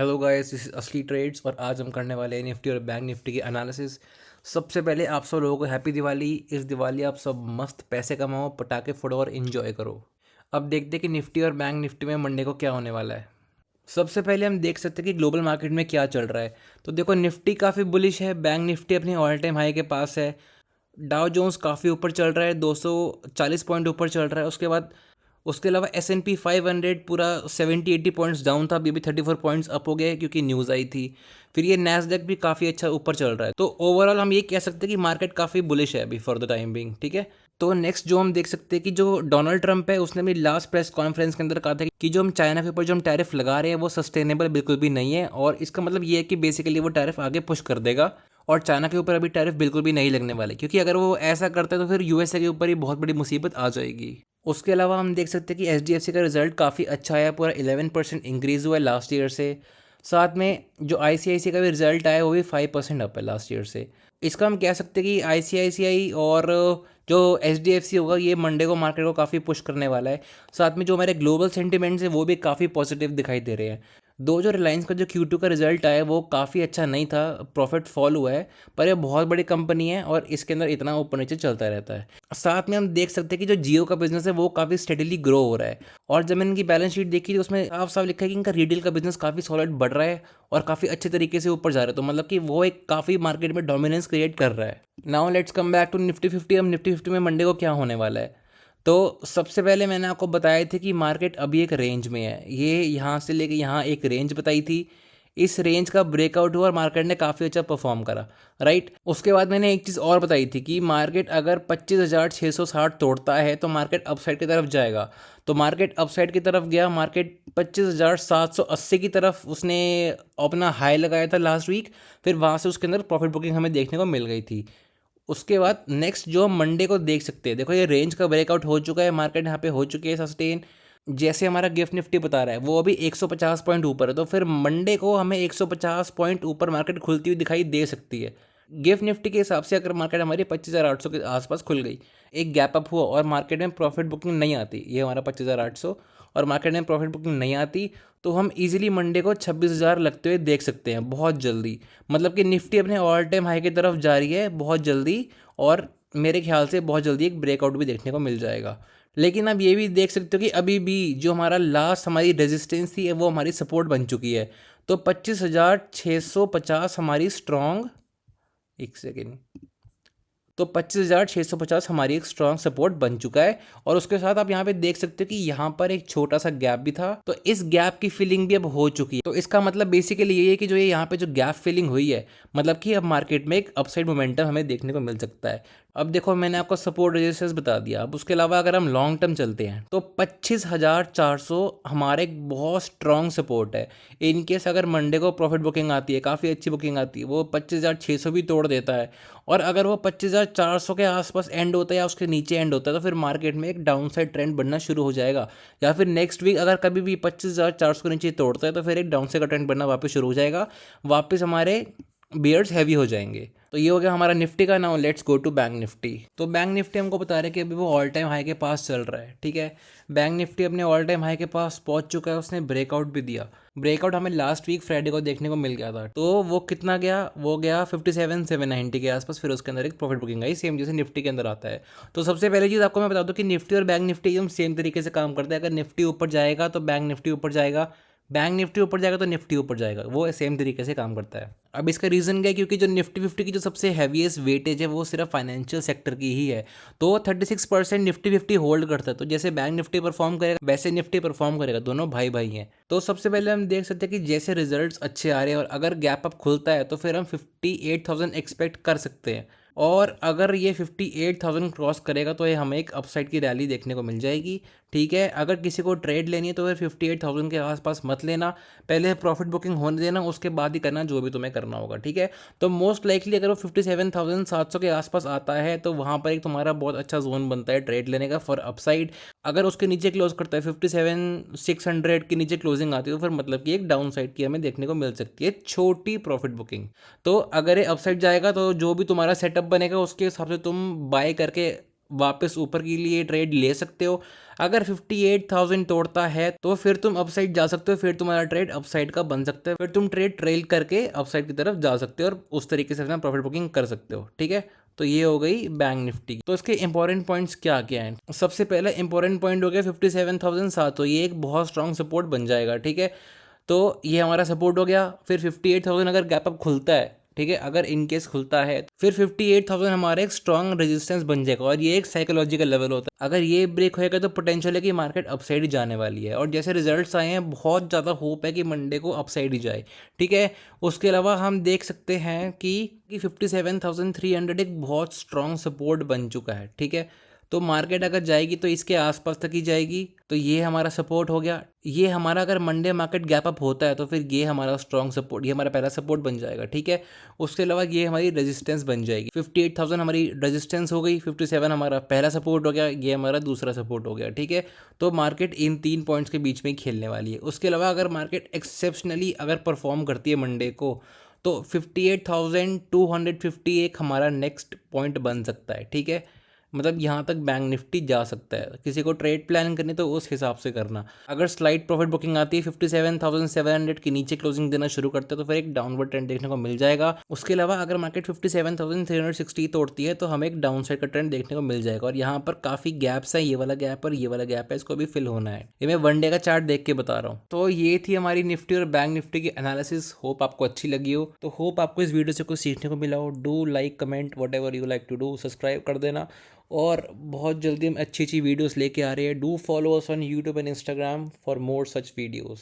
Hello guys, this is असली trades और आज हम करने वाले हैं निफ्टी और बैंक निफ्टी की एनालिसिस। सबसे पहले आप सब लोगों को हैप्पी दिवाली। इस दिवाली आप सब मस्त पैसे कमाओ, पटाखे फोड़ो और इन्जॉय करो। अब देखते हैं कि निफ्टी और बैंक निफ्टी में मंडे को क्या होने वाला है। सबसे पहले हम देख सकते हैं कि ग्लोबल मार्केट में क्या चल रहा है। तो देखो, निफ्टी काफ़ी बुलिश है, बैंक निफ्टी अपनी ऑल टाइम हाई के पास है। डाउ जोन्स काफ़ी ऊपर चल रहा है, 240 पॉइंट ऊपर चल रहा है। उसके अलावा S&P 500 पूरा 70-80 पॉइंट्स डाउन था, अभी भी 34 पॉइंट्स अप हो गए क्योंकि न्यूज़ आई थी। फिर ये नैस्डैक भी काफ़ी अच्छा ऊपर चल रहा है। तो ओवरऑल हम ये कह सकते हैं कि मार्केट काफ़ी बुलिश है अभी फॉर द टाइम बिंग। ठीक है। तो नेक्स्ट जो हम देख सकते हैं कि जो डोनाल्ड ट्रंप है, उसने भी लास्ट प्रेस कॉन्फ्रेंस के अंदर कहा था कि जो हम चाइना के ऊपर जो हम टैरिफ लगा रहे हैं वो सस्टेनेबल बिल्कुल भी नहीं है। और इसका मतलब ये है कि बेसिकली वो टैरिफ आगे पुश कर देगा और चाइना के ऊपर अभी टैरिफ बिल्कुल भी नहीं लगने वाले, क्योंकि अगर वो ऐसा करता है तो फिर यूएसए के ऊपर ही बहुत बड़ी मुसीबत आ जाएगी। उसके अलावा हम देख सकते हैं कि एचडीएफसी का रिजल्ट काफ़ी अच्छा आया, पूरा 11% इंक्रीज़ हुआ है लास्ट ईयर से। साथ में जो आईसीआईसी का भी रिजल्ट आया वो भी 5% अप है लास्ट ईयर से। इसका हम कह सकते हैं कि आईसीआईसीआई और जो एचडीएफसी होगा ये मंडे को मार्केट को काफ़ी पुश करने वाला है। साथ में जो हमारे ग्लोबल सेंटिमेंट्स है वो भी काफ़ी पॉजिटिव दिखाई दे रहे हैं। दो जो रिलायंस का जो Q2 का रिजल्ट आया वो काफ़ी अच्छा नहीं था, प्रॉफिट फॉल हुआ है। पर ये बहुत बड़ी कंपनी है और इसके अंदर इतना ऊपर नीचे चलता रहता है। साथ में हम देख सकते हैं कि जो जियो का बिजनेस है वो काफ़ी स्टेडीली ग्रो हो रहा है। और जब मैंने इनकी बैलेंस शीट देखी तो उसमें साफ साफ लिखा है कि इनका रिटेल का बिजनेस काफ़ी सॉलिड बढ़ रहा है और काफ़ी अच्छे तरीके से ऊपर जा रहा है। तो मतलब कि वो एक काफ़ी मार्केट में डोमिनेंस क्रिएट कर रहा है। Now let's come back to Nifty 50। हम निफ्टी 50 में मंडे को क्या होने वाला है। तो सबसे पहले मैंने आपको बताया था कि मार्केट अभी एक रेंज में है, ये यहाँ से लेके यहाँ एक रेंज बताई थी। इस रेंज का ब्रेकआउट हुआ और मार्केट ने काफ़ी अच्छा परफॉर्म करा, राइट। उसके बाद मैंने एक चीज़ और बताई थी कि मार्केट अगर 25,660 तोड़ता है तो मार्केट अपसाइड की तरफ जाएगा। तो मार्केट अपसाइड की तरफ गया, मार्केट 25,780 की तरफ उसने अपना हाई लगाया था लास्ट वीक। फिर वहाँ से उसके अंदर प्रॉफिट बुकिंग हमें देखने को मिल गई थी। उसके बाद नेक्स्ट जो हम मंडे को देख सकते हैं, देखो ये रेंज का ब्रेकआउट हो चुका है, मार्केट यहाँ पे हो चुकी है सस्टेन। जैसे हमारा गिफ्ट निफ्टी बता रहा है वो अभी 150 पॉइंट ऊपर है, तो फिर मंडे को हमें 150 पॉइंट ऊपर मार्केट खुलती हुई दिखाई दे सकती है। गिफ्ट निफ्टी के हिसाब से अगर मार्केट हमारी 25,800 के आसपास खुल गई, एक गैप अप हुआ और मार्केट में प्रॉफिट बुकिंग नहीं आती, ये हमारा 25,800 और मार्केट में प्रॉफिट बुकिंग नहीं आती, तो हम इजीली मंडे को 26,000 लगते हुए देख सकते हैं बहुत जल्दी। मतलब कि निफ्टी अपने ऑल टाइम हाई की तरफ जा रही है बहुत जल्दी और मेरे ख्याल से बहुत जल्दी एक ब्रेकआउट भी देखने को मिल जाएगा। लेकिन अब ये भी देख सकते हो कि अभी भी जो हमारा लास्ट हमारी रेजिस्टेंस थी वो हमारी सपोर्ट बन चुकी है। तो 25,650 हमारी स्ट्रॉन्ग, एक सेकेंड, तो 25,650 हमारी एक स्ट्रॉन्ग सपोर्ट बन चुका है। और उसके साथ आप यहाँ पे देख सकते हो कि यहाँ पर एक छोटा सा गैप भी था, तो इस गैप की फिलिंग भी अब हो चुकी है। तो इसका मतलब बेसिकली ये है कि जो ये यहाँ पे जो गैप फिलिंग हुई है, मतलब कि अब मार्केट में एक अपसाइड मोमेंटम हमें देखने को मिल सकता है। अब देखो, मैंने आपको सपोर्ट रेजिस्टेंस बता दिया। अब उसके अलावा अगर हम लॉन्ग टर्म चलते हैं तो 25,400 हमारे एक बहुत स्ट्रॉन्ग सपोर्ट है। इन केस अगर मंडे को प्रॉफिट बुकिंग आती है, काफ़ी अच्छी बुकिंग आती है, वो 25,600 भी तोड़ देता है। और अगर वो 25,400 के आसपास एंड होता है या उसके नीचे एंड होता है तो फिर मार्केट में एक डाउन साइड ट्रेंड बनना शुरू हो जाएगा। या फिर नेक्स्ट वीक अगर कभी भी 25,400 के नीचे तोड़ता है तो फिर एक डाउन साइड का ट्रेंड बनना वापस शुरू हो जाएगा, वापस हमारे बियर्स हैवी हो जाएंगे। तो ये हो गया हमारा निफ्टी का। Now let's go to bank Nifty. तो बैंक निफ्टी हमको बता रहे हैं कि अभी वो ऑल टाइम हाई के पास चल रहा है, ठीक है। बैंक निफ्टी अपने ऑल टाइम हाई के पास पहुंच चुका है, उसने ब्रेकआउट भी दिया। ब्रेकआउट हमें लास्ट वीक फ्राइडे को देखने को मिल गया था। तो वो कितना गया, वो गया 57,790 के आसपास। फिर उसके अंदर एक प्रॉफिट बुकिंग आई, सेम जैसे निफ्टी के अंदर आता है। तो सबसे पहले चीज़ आपको मैं बता दूं कि निफ्टी और बैंक निफ्टी एकदम सेम तरीके से काम करता है। अगर निफ्टी ऊपर जाएगा तो बैंक निफ्टी ऊपर जाएगा, बैंक निफ्टी ऊपर जाएगा तो निफ्टी ऊपर जाएगा, वो सेम तरीके से काम करता है। अब इसका रीज़न क्या है, क्योंकि जो निफ्टी 50 की जो सबसे हैवीएस्ट वेटेज है वो सिर्फ फाइनेंशियल सेक्टर की ही है। तो 36% निफ्टी 50 होल्ड करता है। तो जैसे बैंक निफ्टी परफॉर्म करेगा वैसे निफ्टी परफॉर्म करेगा, दोनों भाई भाई हैं। तो सबसे पहले हम देख सकते हैं कि जैसे रिजल्ट्स अच्छे आ रहे हैं और अगर गैप अप खुलता है तो फिर हम 58,000 एक्सपेक्ट कर सकते हैं। और अगर ये 58,000 क्रॉस करेगा तो ये हमें एक अपसाइड की रैली देखने को मिल जाएगी, ठीक है। अगर किसी को ट्रेड लेनी है तो फिर 58,000 के आसपास मत लेना, पहले प्रॉफिट बुकिंग होने देना, उसके बाद ही करना जो भी तुम्हें करना होगा, ठीक है। तो मोस्ट लाइकली अगर वो 57,700 के आसपास आता है तो वहाँ पर एक तुम्हारा बहुत अच्छा जोन बनता है ट्रेड लेने का फॉर अपसाइड। अगर उसके नीचे क्लोज करता है, 57,600 के नीचे क्लोजिंग आती है, तो फिर मतलब कि एक डाउन साइड की हमें देखने को मिल सकती है छोटी प्रॉफिट बुकिंग। तो अगर ये अपसाइड जाएगा तो जो भी तुम्हारा सेटअप बनेगा उसके हिसाब से तुम बाय करके वापस ऊपर के लिए ट्रेड ले सकते हो। अगर 58,000 तोड़ता है तो फिर तुम अपसाइड जा सकते हो, फिर तुम्हारा ट्रेड अपसाइड का बन सकता है, फिर तुम ट्रेड ट्रेल करके अपसाइड की तरफ जा सकते हो और उस तरीके से अपना प्रॉफिट बुकिंग कर सकते हो। ठीक है, तो ये हो गई बैंक निफ्टी की। तो इसके इंपॉर्टेंट पॉइंट्स क्या क्या हैं? सबसे पहला इंपॉर्टेंट पॉइंट हो गया 57,700, तो ये एक बहुत स्ट्रॉन्ग सपोर्ट बन जाएगा। ठीक है, तो ये हमारा सपोर्ट हो गया। फिर 58,000 अगर गैप अप खुलता है, ठीक है, अगर इन केस खुलता है, फिर 58,000 हमारा एक स्ट्रॉन्ग रेजिस्टेंस बन जाएगा और ये एक साइकोलॉजिकल लेवल होता है। अगर ये ब्रेक होएगा तो पोटेंशियल है कि मार्केट अपसाइड ही जाने वाली है, और जैसे रिजल्ट्स आए हैं बहुत ज़्यादा होप है कि मंडे को अपसाइड ही जाए। ठीक है, उसके अलावा हम देख सकते हैं कि 57,300 एक बहुत स्ट्रॉन्ग सपोर्ट बन चुका है। ठीक है, तो मार्केट अगर जाएगी तो इसके आसपास तक ही जाएगी, तो ये हमारा सपोर्ट हो गया। ये हमारा अगर मंडे मार्केट गैप अप होता है तो फिर ये हमारा स्ट्रॉन्ग सपोर्ट, ये हमारा पहला सपोर्ट बन जाएगा। ठीक है, उसके अलावा ये हमारी रेजिस्टेंस बन जाएगी। 58,000 हमारी रेजिस्टेंस हो गई, 57 हमारा पहला सपोर्ट हो गया, ये हमारा दूसरा सपोर्ट हो गया। ठीक है, तो मार्केट इन 3 पॉइंट्स के बीच में ही खेलने वाली है। उसके अलावा अगर मार्केट एक्सेप्शनली अगर परफॉर्म करती है मंडे को, तो 58,250 एक हमारा नेक्स्ट पॉइंट बन सकता है। ठीक है, मतलब यहाँ तक बैंक निफ्टी जा सकता है। किसी को ट्रेड प्लान करनी तो उस हिसाब से करना। अगर स्लाइड प्रॉफिट बुकिंग आती है 57,700 के नीचे क्लोजिंग देना शुरू करते हैं तो फिर एक डाउनवर्ड ट्रेंड देखने को मिल जाएगा। उसके अलावा अगर मार्केट 57,360 तोड़ती है तो हमें एक डाउन साइड का ट्रेंड देखने को मिल जाएगा। और यहाँ पर काफ़ी गैप्स हैं, ये वाला गैप और ये वाला गैप है, इसको भी फिल होना है। ये मैं वन डे का चार्ट देख के बता रहा हूँ। तो ये थी हमारी निफ्टी और बैंक निफ्टी की एनालिसिस। होप आपको अच्छी लगी हो। तो होप आपको इस वीडियो से कुछ सीखने को मिला हो। Do like, comment, whatever you like to do, subscribe कर देना। और बहुत जल्दी हम अच्छी अच्छी वीडियोस लेके आ रहे हैं। Do follow us on YouTube and Instagram for more such videos.